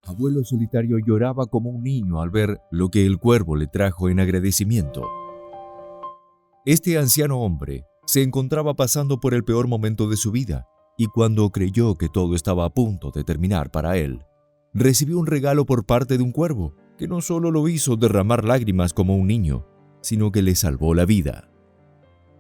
Abuelo Solitario lloraba como un niño al ver lo que el cuervo le trajo en agradecimiento. Este anciano hombre se encontraba pasando por el peor momento de su vida, y cuando creyó que todo estaba a punto de terminar para él, recibió un regalo por parte de un cuervo que no solo lo hizo derramar lágrimas como un niño, sino que le salvó la vida.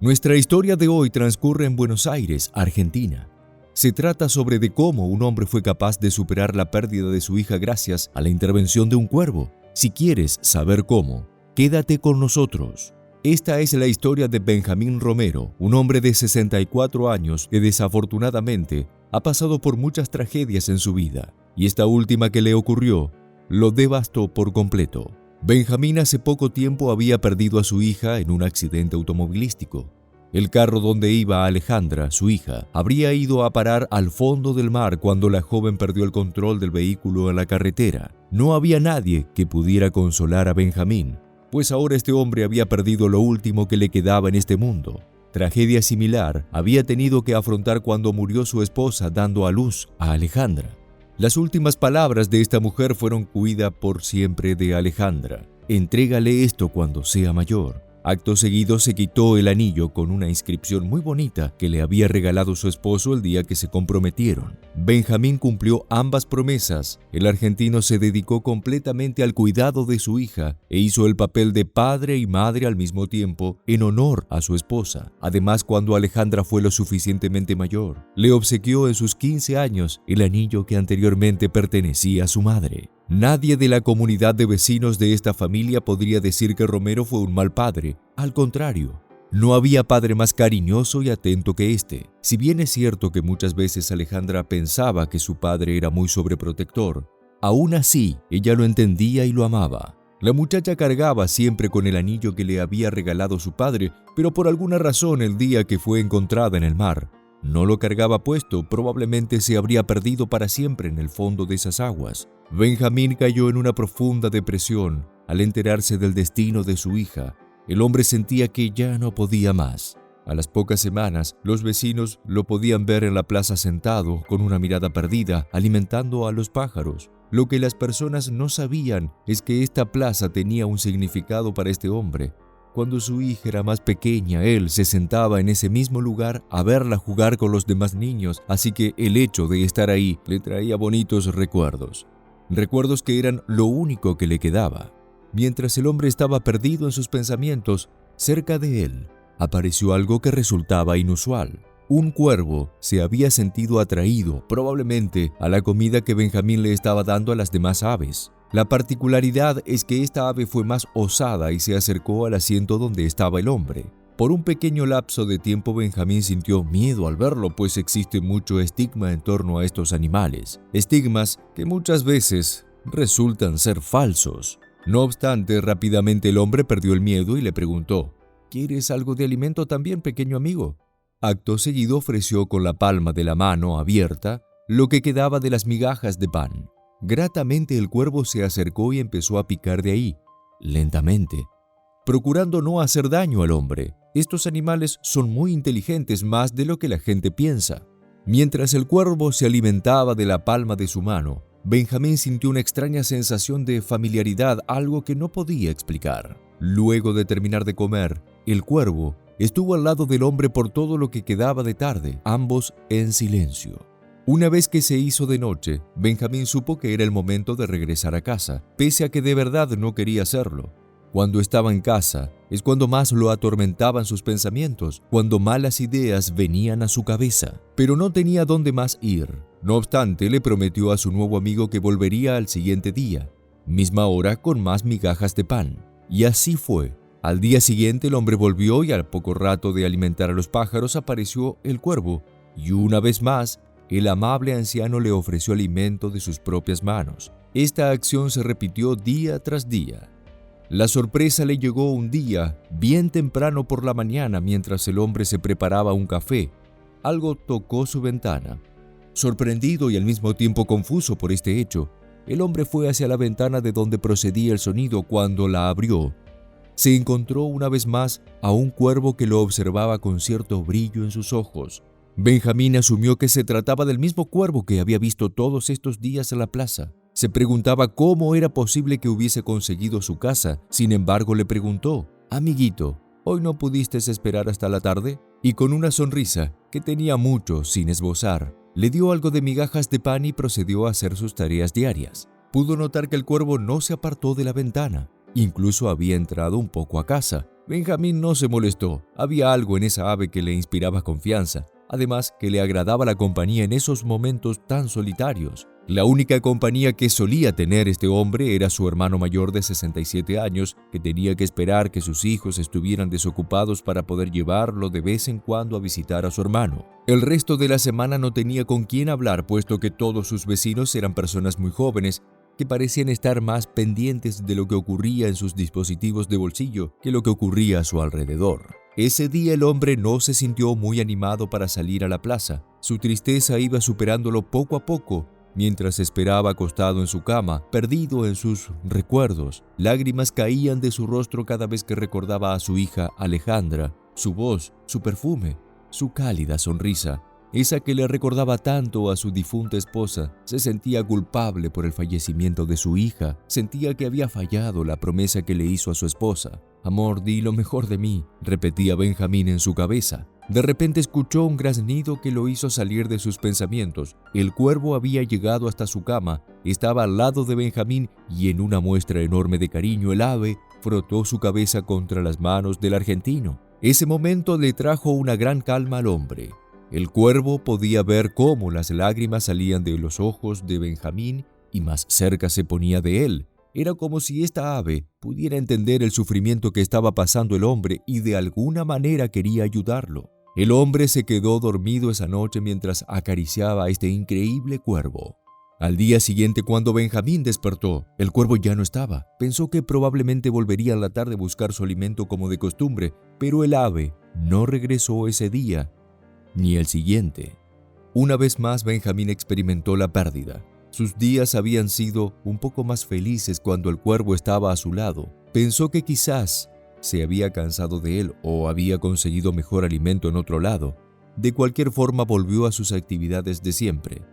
Nuestra historia de hoy transcurre en Buenos Aires, Argentina. Se trata sobre de cómo un hombre fue capaz de superar la pérdida de su hija gracias a la intervención de un cuervo. Si quieres saber cómo, quédate con nosotros. Esta es la historia de Benjamín Romero, un hombre de 64 años que desafortunadamente ha pasado por muchas tragedias en su vida, y esta última que le ocurrió lo devastó por completo. Benjamín hace poco tiempo había perdido a su hija en un accidente automovilístico. El carro donde iba Alejandra, su hija, habría ido a parar al fondo del mar cuando la joven perdió el control del vehículo en la carretera. No había nadie que pudiera consolar a Benjamín, pues ahora este hombre había perdido lo último que le quedaba en este mundo. Tragedia similar había tenido que afrontar cuando murió su esposa dando a luz a Alejandra. Las últimas palabras de esta mujer fueron: cuida por siempre de Alejandra. Entrégale esto cuando sea mayor. Acto seguido se quitó el anillo con una inscripción muy bonita que le había regalado su esposo el día que se comprometieron. Benjamín cumplió ambas promesas. El argentino se dedicó completamente al cuidado de su hija e hizo el papel de padre y madre al mismo tiempo en honor a su esposa. Además, cuando Alejandra fue lo suficientemente mayor, le obsequió en sus 15 años el anillo que anteriormente pertenecía a su madre. Nadie de la comunidad de vecinos de esta familia podría decir que Romero fue un mal padre. Al contrario, no había padre más cariñoso y atento que este. Si bien es cierto que muchas veces Alejandra pensaba que su padre era muy sobreprotector, aún así ella lo entendía y lo amaba. La muchacha cargaba siempre con el anillo que le había regalado su padre, pero por alguna razón el día que fue encontrada en el mar, no lo cargaba puesto. Probablemente se habría perdido para siempre en el fondo de esas aguas. Benjamín cayó en una profunda depresión al enterarse del destino de su hija. El hombre sentía que ya no podía más. A las pocas semanas, los vecinos lo podían ver en la plaza sentado, con una mirada perdida, alimentando a los pájaros. Lo que las personas no sabían es que esta plaza tenía un significado para este hombre. Cuando su hija era más pequeña, él se sentaba en ese mismo lugar a verla jugar con los demás niños, así que el hecho de estar ahí le traía bonitos recuerdos. Recuerdos que eran lo único que le quedaba. Mientras el hombre estaba perdido en sus pensamientos, cerca de él apareció algo que resultaba inusual. Un cuervo se había sentido atraído, probablemente, a la comida que Benjamín le estaba dando a las demás aves. La particularidad es que esta ave fue más osada y se acercó al asiento donde estaba el hombre. Por un pequeño lapso de tiempo Benjamín sintió miedo al verlo, pues existe mucho estigma en torno a estos animales. Estigmas que muchas veces resultan ser falsos. No obstante, rápidamente el hombre perdió el miedo y le preguntó: ¿quieres algo de alimento también, pequeño amigo? Acto seguido ofreció con la palma de la mano abierta lo que quedaba de las migajas de pan. Gratamente el cuervo se acercó y empezó a picar de ahí, lentamente, procurando no hacer daño al hombre. Estos animales son muy inteligentes, más de lo que la gente piensa. Mientras el cuervo se alimentaba de la palma de su mano, Benjamín sintió una extraña sensación de familiaridad, algo que no podía explicar. Luego de terminar de comer, el cuervo estuvo al lado del hombre por todo lo que quedaba de tarde, ambos en silencio. Una vez que se hizo de noche, Benjamín supo que era el momento de regresar a casa, pese a que de verdad no quería hacerlo. Cuando estaba en casa, es cuando más lo atormentaban sus pensamientos, cuando malas ideas venían a su cabeza, pero no tenía dónde más ir. No obstante, le prometió a su nuevo amigo que volvería al siguiente día, misma hora, con más migajas de pan. Y así fue. Al día siguiente el hombre volvió y al poco rato de alimentar a los pájaros apareció el cuervo, y una vez más, el amable anciano le ofreció alimento de sus propias manos. Esta acción se repitió día tras día. La sorpresa le llegó un día, bien temprano por la mañana, mientras el hombre se preparaba un café. Algo tocó su ventana. Sorprendido y al mismo tiempo confuso por este hecho, el hombre fue hacia la ventana de donde procedía el sonido. Cuando la abrió, se encontró una vez más a un cuervo que lo observaba con cierto brillo en sus ojos. Benjamín asumió que se trataba del mismo cuervo que había visto todos estos días en la plaza. Se preguntaba cómo era posible que hubiese conseguido su casa. Sin embargo, le preguntó: «Amiguito, ¿hoy no pudiste esperar hasta la tarde?». Y con una sonrisa, que tenía mucho sin esbozar, le dio algo de migajas de pan y procedió a hacer sus tareas diarias. Pudo notar que el cuervo no se apartó de la ventana. Incluso había entrado un poco a casa. Benjamín no se molestó. Había algo en esa ave que le inspiraba confianza. Además, que le agradaba la compañía en esos momentos tan solitarios. La única compañía que solía tener este hombre era su hermano mayor de 67 años, que tenía que esperar que sus hijos estuvieran desocupados para poder llevarlo de vez en cuando a visitar a su hermano. El resto de la semana no tenía con quién hablar, puesto que todos sus vecinos eran personas muy jóvenes, que parecían estar más pendientes de lo que ocurría en sus dispositivos de bolsillo que lo que ocurría a su alrededor. Ese día el hombre no se sintió muy animado para salir a la plaza. Su tristeza iba superándolo poco a poco, mientras esperaba acostado en su cama, perdido en sus recuerdos. Lágrimas caían de su rostro cada vez que recordaba a su hija Alejandra, su voz, su perfume, su cálida sonrisa. Esa que le recordaba tanto a su difunta esposa. Se sentía culpable por el fallecimiento de su hija. Sentía que había fallado la promesa que le hizo a su esposa. «Amor, di lo mejor de mí», repetía Benjamín en su cabeza. De repente escuchó un graznido que lo hizo salir de sus pensamientos. El cuervo había llegado hasta su cama, estaba al lado de Benjamín y en una muestra enorme de cariño el ave frotó su cabeza contra las manos del argentino. Ese momento le trajo una gran calma al hombre. El cuervo podía ver cómo las lágrimas salían de los ojos de Benjamín y más cerca se ponía de él. Era como si esta ave pudiera entender el sufrimiento que estaba pasando el hombre y de alguna manera quería ayudarlo. El hombre se quedó dormido esa noche mientras acariciaba a este increíble cuervo. Al día siguiente, cuando Benjamín despertó, el cuervo ya no estaba. Pensó que probablemente volvería a la tarde a buscar su alimento como de costumbre, pero el ave no regresó ese día ni el siguiente. Una vez más, Benjamín experimentó la pérdida. Sus días habían sido un poco más felices cuando el cuervo estaba a su lado. Pensó que quizás se había cansado de él o había conseguido mejor alimento en otro lado. De cualquier forma, volvió a sus actividades de siempre.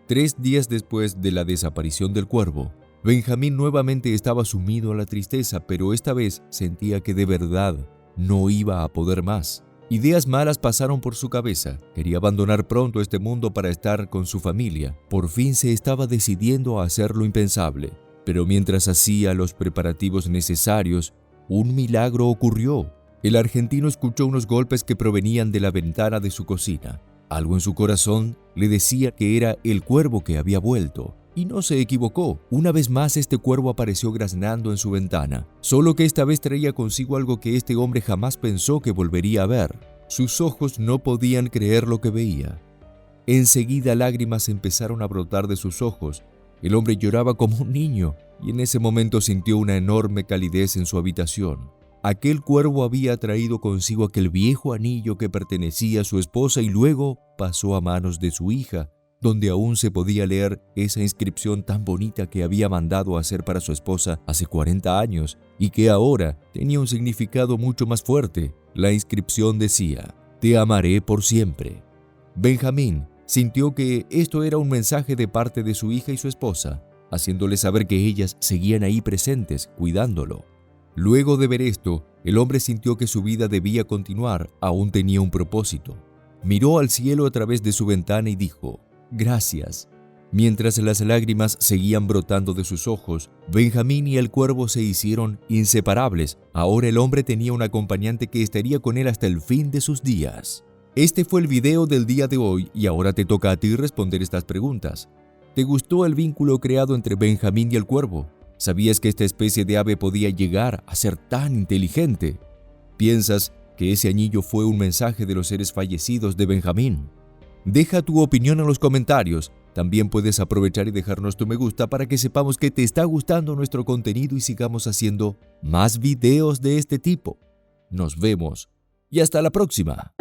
3 días después de la desaparición del cuervo, Benjamín nuevamente estaba sumido a la tristeza, pero esta vez sentía que de verdad no iba a poder más. Ideas malas pasaron por su cabeza. Quería abandonar pronto este mundo para estar con su familia. Por fin se estaba decidiendo a hacer lo impensable. Pero mientras hacía los preparativos necesarios, un milagro ocurrió. El argentino escuchó unos golpes que provenían de la ventana de su cocina. Algo en su corazón le decía que era el cuervo que había vuelto. Y no se equivocó. Una vez más este cuervo apareció graznando en su ventana, solo que esta vez traía consigo algo que este hombre jamás pensó que volvería a ver. Sus ojos no podían creer lo que veía. Enseguida lágrimas empezaron a brotar de sus ojos. El hombre lloraba como un niño y en ese momento sintió una enorme calidez en su habitación. Aquel cuervo había traído consigo aquel viejo anillo que pertenecía a su esposa y luego pasó a manos de su hija, donde aún se podía leer esa inscripción tan bonita que había mandado hacer para su esposa hace 40 años y que ahora tenía un significado mucho más fuerte. La inscripción decía: «Te amaré por siempre». Benjamín sintió que esto era un mensaje de parte de su hija y su esposa, haciéndole saber que ellas seguían ahí presentes, cuidándolo. Luego de ver esto, el hombre sintió que su vida debía continuar, aún tenía un propósito. Miró al cielo a través de su ventana y dijo: «Gracias». Mientras las lágrimas seguían brotando de sus ojos, Benjamín y el cuervo se hicieron inseparables. Ahora el hombre tenía un acompañante que estaría con él hasta el fin de sus días. Este fue el video del día de hoy y ahora te toca a ti responder estas preguntas. ¿Te gustó el vínculo creado entre Benjamín y el cuervo? ¿Sabías que esta especie de ave podía llegar a ser tan inteligente? ¿Piensas que ese anillo fue un mensaje de los seres fallecidos de Benjamín? Deja tu opinión en los comentarios. También puedes aprovechar y dejarnos tu me gusta para que sepamos que te está gustando nuestro contenido y sigamos haciendo más videos de este tipo. Nos vemos y hasta la próxima.